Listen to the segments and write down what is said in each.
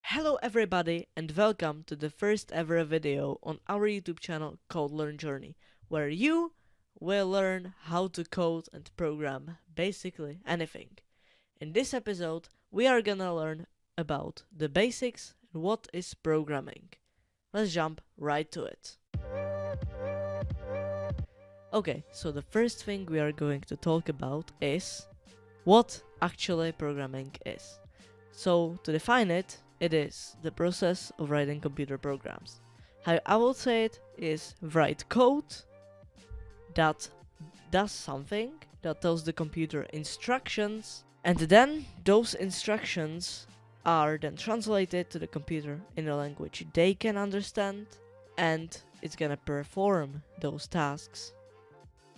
Hello everybody and welcome to the first ever video on our YouTube channel called Learn Journey, where you will learn how to code and program basically anything. In this episode, we are gonna learn about the basics and what is programming. Let's jump right to it. Okay, so the first thing we are going to talk about is what actually programming is. So to define it, it is the process of writing computer programs. How I would say it is write code that does something, that tells the computer instructions, and then those instructions are then translated to the computer in a language they can understand, and it's gonna perform those tasks.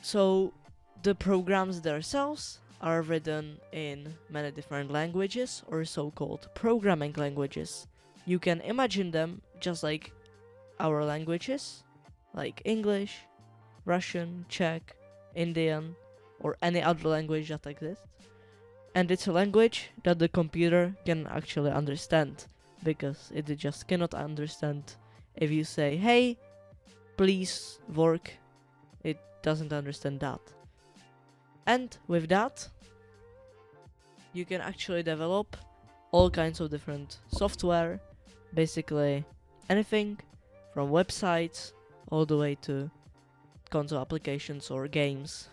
So the programs themselves are written in many different languages or so-called programming languages. You can imagine them just like our languages, like English, Russian, Czech, Indian, or any other language that exists. And it's a language that the computer can actually understand, because it just cannot understand if you say, hey, please work. It doesn't understand that. And with that, you can actually develop all kinds of different software, basically anything from websites all the way to console applications or games.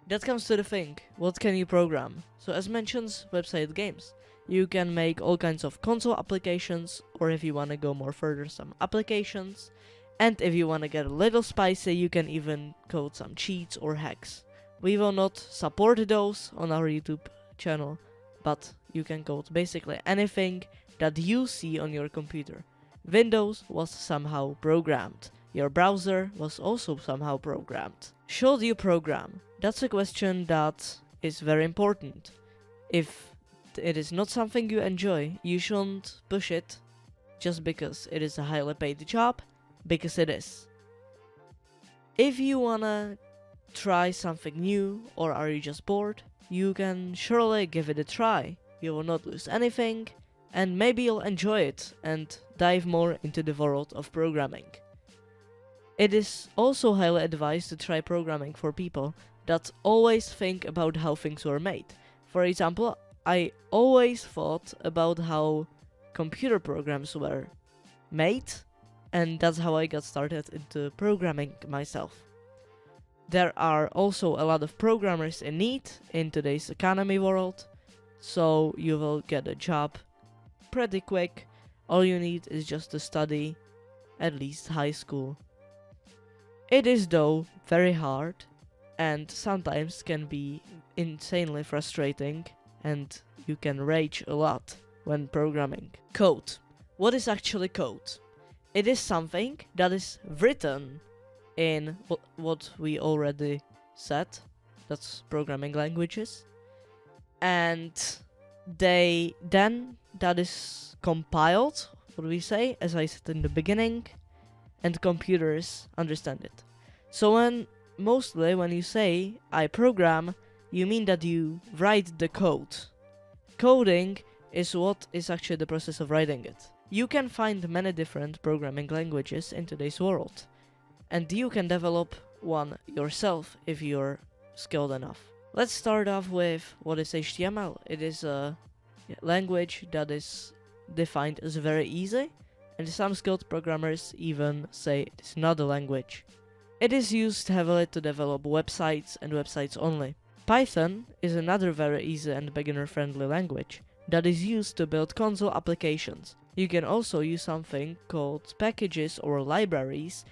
That comes to the thing, what can you program? So as mentioned, website games. You can make all kinds of console applications, or if you want to go more further, some applications. And if you want to get a little spicy, you can even code some cheats or hacks. We will not support those on our YouTube channel, but you can code basically anything that you see on your computer. Windows was somehow programmed. Your browser was also somehow programmed. Should you program? That's a question that is very important. If it is not something you enjoy, you shouldn't push it just because it is a highly paid job, because it is. If you wanna try something new, or are you just bored, you can surely give it a try. You will not lose anything, and maybe you'll enjoy it and dive more into the world of programming. It is also highly advised to try programming for people that always think about how things were made. For example, I always thought about how computer programs were made, and that's how I got started into programming myself. There are also a lot of programmers in need in today's economy world, so you will get a job pretty quick. All you need is just to study at least high school. It is though very hard and sometimes can be insanely frustrating, and you can rage a lot when programming. Code. What is actually code? It is something that is written in what we already said, that's programming languages, and that is compiled, what we say, as I said in the beginning, and computers understand it. So mostly when you say I program, you mean that you write the code. Coding is what is actually the process of writing it. You can find many different programming languages in today's world, and you can develop one yourself if you're skilled enough. Let's start off with what is HTML. It is a language that is defined as very easy, and some skilled programmers even say it is not a language. It is used heavily to develop websites and websites only. Python is another very easy and beginner-friendly language that is used to build console applications. You can also use something called packages or libraries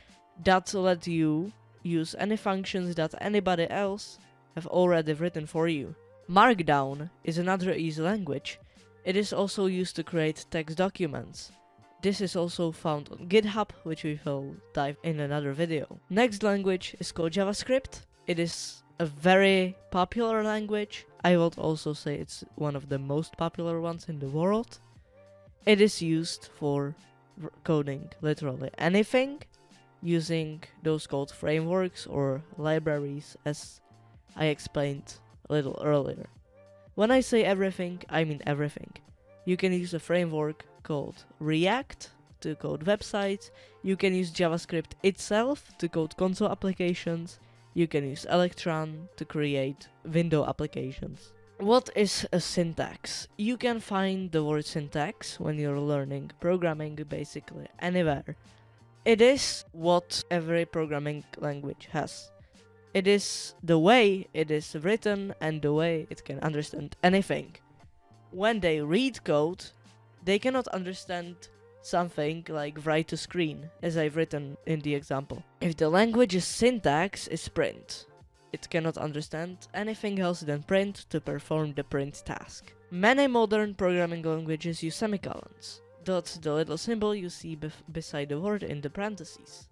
that let you use any functions that anybody else have already written for you. Markdown is another easy language. It is also used to create text documents. This is also found on GitHub, which we will dive in another video. Next language is called JavaScript. It is a very popular language. I would also say it's one of the most popular ones in the world. It is used for coding literally anything, using those called frameworks or libraries, as I explained a little earlier. When I say everything, I mean everything. You can use a framework code React to code websites, you can use JavaScript itself to code console applications, you can use Electron to create window applications. What is a syntax? You can find the word syntax when you're learning programming basically anywhere. It is what every programming language has. It is the way it is written and the way it can understand anything. When they read code, they cannot understand something like write to screen, as I've written in the example. If the language's syntax is print, it cannot understand anything else than print to perform the print task. Many modern programming languages use semicolons. That's the little symbol you see beside the word in the parentheses.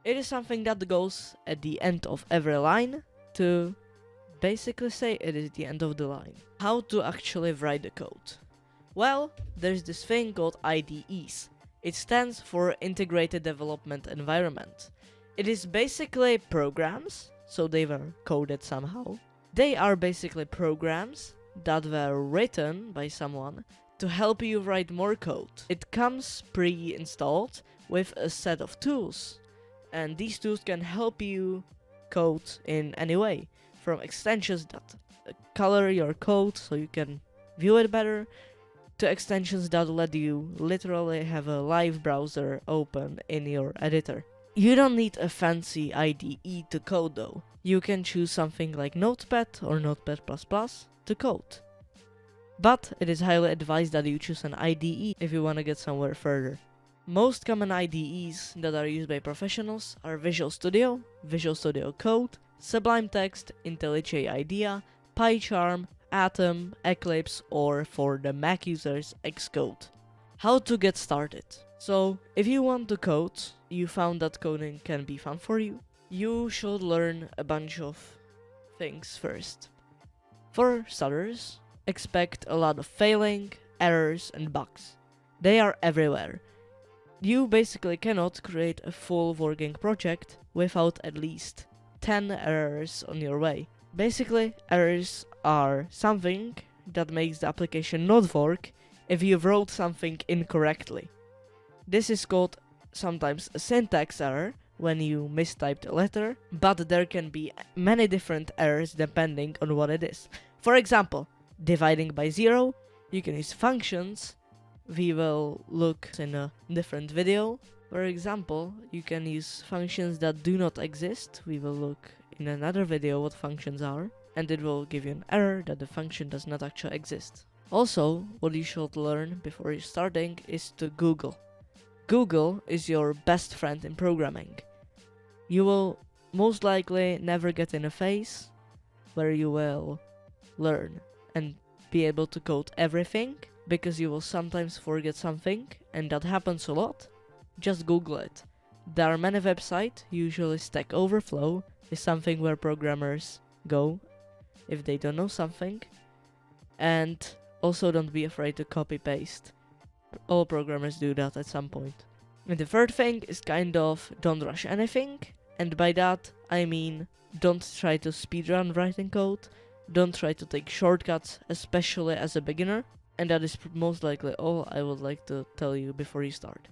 It is something that goes at the end of every line to basically say it is the end of the line. How to actually write the code? Well, there's this thing called IDEs. It stands for Integrated Development Environment. It is basically programs, so they were coded somehow. They are basically programs that were written by someone to help you write more code. It comes pre-installed with a set of tools, and these tools can help you code in any way, from extensions that color your code so you can view it better, to extensions that let you literally have a live browser open in your editor. You don't need a fancy IDE to code though. You can choose something like Notepad or Notepad++ to code. But it is highly advised that you choose an IDE if you want to get somewhere further. Most common IDEs that are used by professionals are Visual Studio, Visual Studio Code, Sublime Text, IntelliJ IDEA, PyCharm, Atom, Eclipse, or for the Mac users, Xcode. How to get started? So, if you want to code, you found that coding can be fun for you, you should learn a bunch of things first. For starters, expect a lot of failing, errors, and bugs. They are everywhere. You basically cannot create a full working project without at least 10 errors on your way. Basically, errors are something that makes the application not work if you wrote something incorrectly. This is called sometimes a syntax error when you mistyped a letter, but there can be many different errors depending on what it is. For example, dividing by 0, you can use functions. We will look in a different video. For example, you can use functions that do not exist. We will look in another video what functions are, and it will give you an error that the function does not actually exist. Also, what you should learn before you're starting is to Google. Google is your best friend in programming. You will most likely never get in a phase where you will learn and be able to code everything, because you will sometimes forget something, and that happens a lot. Just Google it. There are many websites, usually Stack Overflow is something where programmers go if they don't know something, and also don't be afraid to copy paste. All programmers do that at some point. And the third thing is kind of don't rush anything, and by that I mean don't try to speedrun writing code, don't try to take shortcuts, especially as a beginner. And that is most likely all I would like to tell you before you start.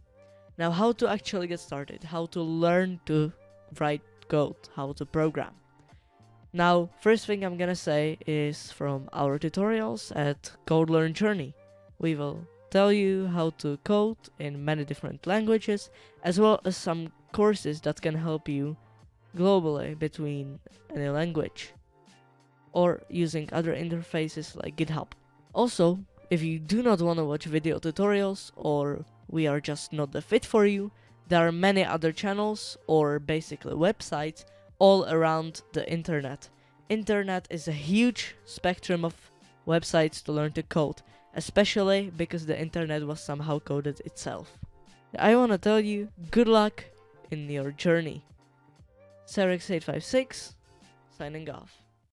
Now, how to actually get started, how to learn to write code, how to program. Now, first thing I'm gonna say is from our tutorials at Code Learn Journey. We will tell you how to code in many different languages, as well as some courses that can help you globally between any language, or using other interfaces like GitHub. Also, if you do not want to watch video tutorials, or we are just not the fit for you, there are many other channels, or basically websites, all around the internet. Internet is a huge spectrum of websites to learn to code, especially because the internet was somehow coded itself. I want to tell you, good luck in your journey. Cirax856, signing off.